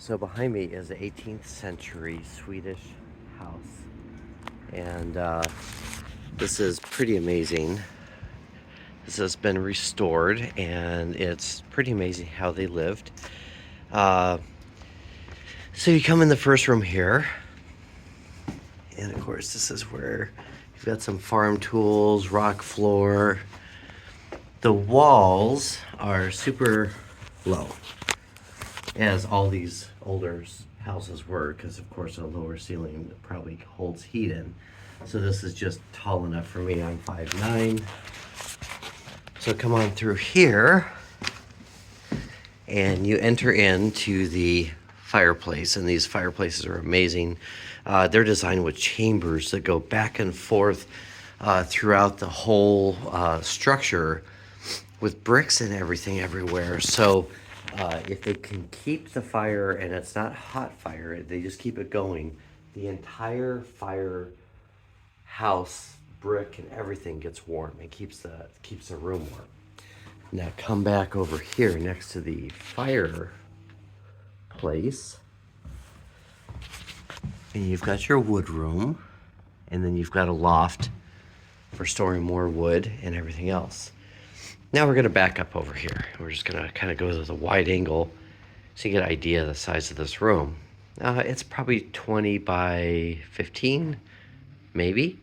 So behind me is an 18th century Swedish house, and this is pretty amazing. This has been restored, and it's pretty amazing how they lived. Uh, so you come in the first room here, and of course this is where you've got some farm tools, rock floor. The walls are super low, as all these older houses were, because of course a lower ceiling probably holds heat in. So this is just tall enough for me. I'm 5'9". So come on through here, and you enter into the fireplace, and these fireplaces are amazing. They're designed with chambers that go back and forth throughout the whole structure, with bricks and everything everywhere. So if they can keep the fire, and it's not hot fire, they just keep it going, the entire fire house, brick and everything gets warm. It keeps the room warm. Now come back over here next to the fireplace, and you've got your wood room, and then you've got a loft for storing more wood and everything else. Now we're going to back up over here. We're just going to kind of go to the wide angle so you get an idea of the size of this room. It's probably 20 by 15, maybe,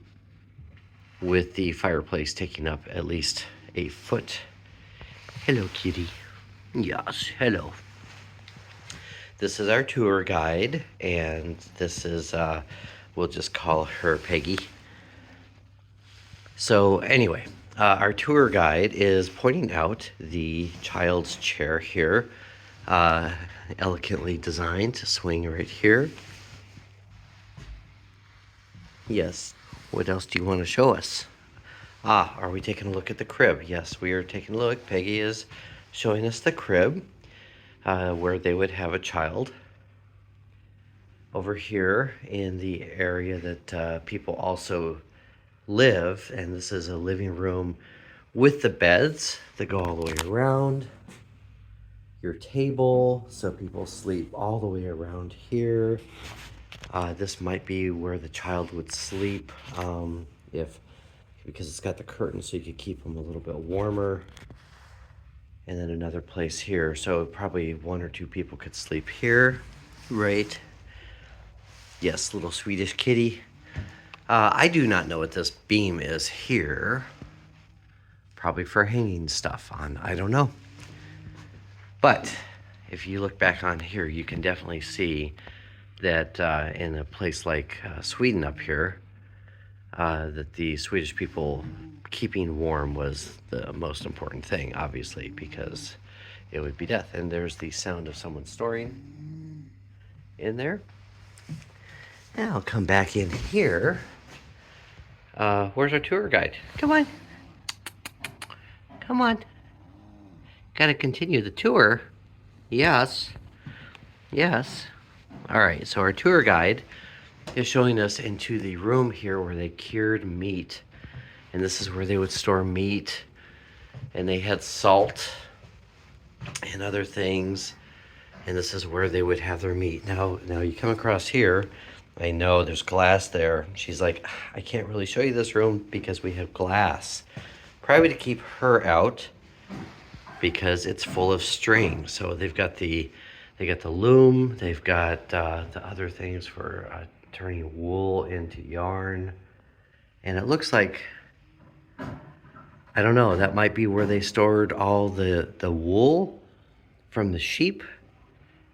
with the fireplace taking up at least 8 foot. Hello, kitty. Yes, hello. This is our tour guide, and this is, we'll just call her Peggy. So anyway, our tour guide is pointing out the child's chair here, elegantly designed to swing right here. Yes, what else do you want to show us? Are we taking a look at the crib? Yes, we are taking a look. Peggy is showing us the crib, where they would have a child. Over here in the area that people also live, and this is a living room with the beds that go all the way around. Your table, so people sleep all the way around here. This might be where the child would sleep, because it's got the curtain, so you could keep them a little bit warmer. And then another place here, so probably 1 or 2 people could sleep here, right? Yes, little Swedish kitty. I do not know what this beam is here. Probably for hanging stuff on, I don't know. But if you look back on here, you can definitely see that in a place like Sweden up here, that the Swedish people keeping warm was the most important thing, obviously, because it would be death. And there's the sound of someone snoring in there. Now I'll come back in here. Where's our tour guide? Come on. Come on. Gotta continue the tour. Yes. Yes. All right, so our tour guide is showing us into the room here where they cured meat. And this is where they would store meat. And they had salt and other things. And this is where they would have their meat. Now you come across here. I know there's glass there. She's like, I can't really show you this room because we have glass. Probably to keep her out because it's full of string. So they got the loom. They've got the other things for turning wool into yarn. And it looks like, I don't know, that might be where they stored all the wool from the sheep.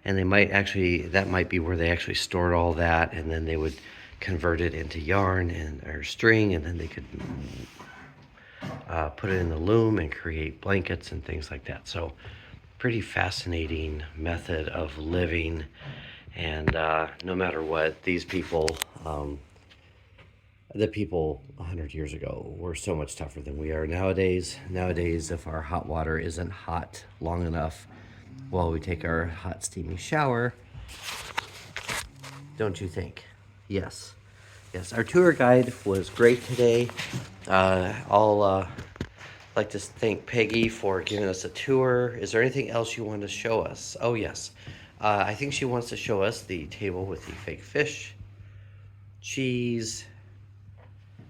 And that might be where they actually stored all that, and then they would convert it into yarn or string, and then they could put it in the loom and create blankets and things like that. So pretty fascinating method of living. And no matter what, these people, the people 100 years ago were so much tougher than we are nowadays. Nowadays, if our hot water isn't hot long enough while we take our hot steamy shower, don't you think? Yes. Yes, our tour guide was great today. I'll like to thank Peggy for giving us a tour. Is there anything else you want to show us? Oh, yes. I think she wants to show us the table with the fake fish, cheese,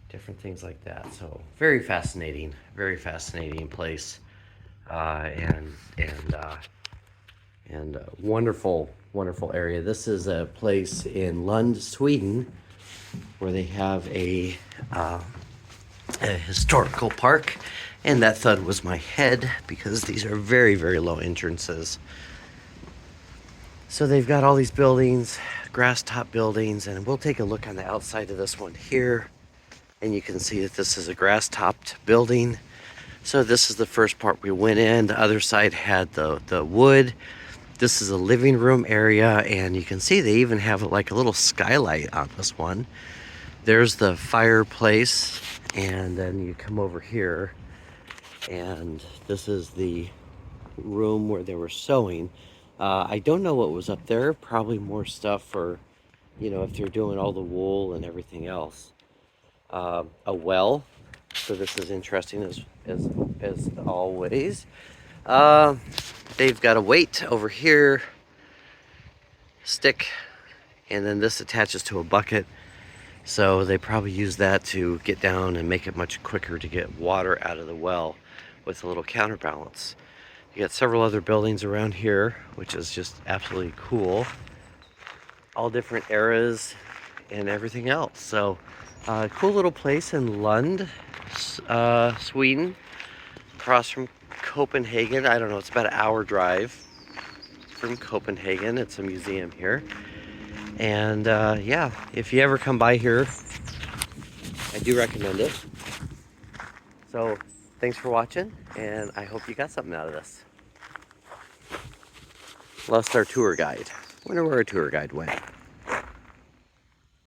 different things like that. So very fascinating place, and wonderful, wonderful area. This is a place in Lund, Sweden, where they have a historical park. And that thud was my head because these are very, very low entrances. So they've got all these buildings, grass top buildings, and we'll take a look on the outside of this one here. And you can see that this is a grass topped building. So this is the first part we went in. The other side had the wood. This is a living room area, and you can see they even have like a little skylight on this one. There's the fireplace, and then you come over here, and this is the room where they were sewing. I don't know what was up there. Probably more stuff for, if they're doing all the wool and everything else. A well. So this is interesting as always. They've got a weight over here, stick, and then this attaches to a bucket. So they probably use that to get down and make it much quicker to get water out of the well with a little counterbalance. You got several other buildings around here, which is just absolutely cool. All different eras and everything else. So cool little place in Lund, Sweden, across from Copenhagen. I don't know, it's about an hour drive from Copenhagen. It's a museum here. And yeah, if you ever come by here, I do recommend it. So thanks for watching, and I hope you got something out of this. Lost our tour guide. Wonder where our tour guide went.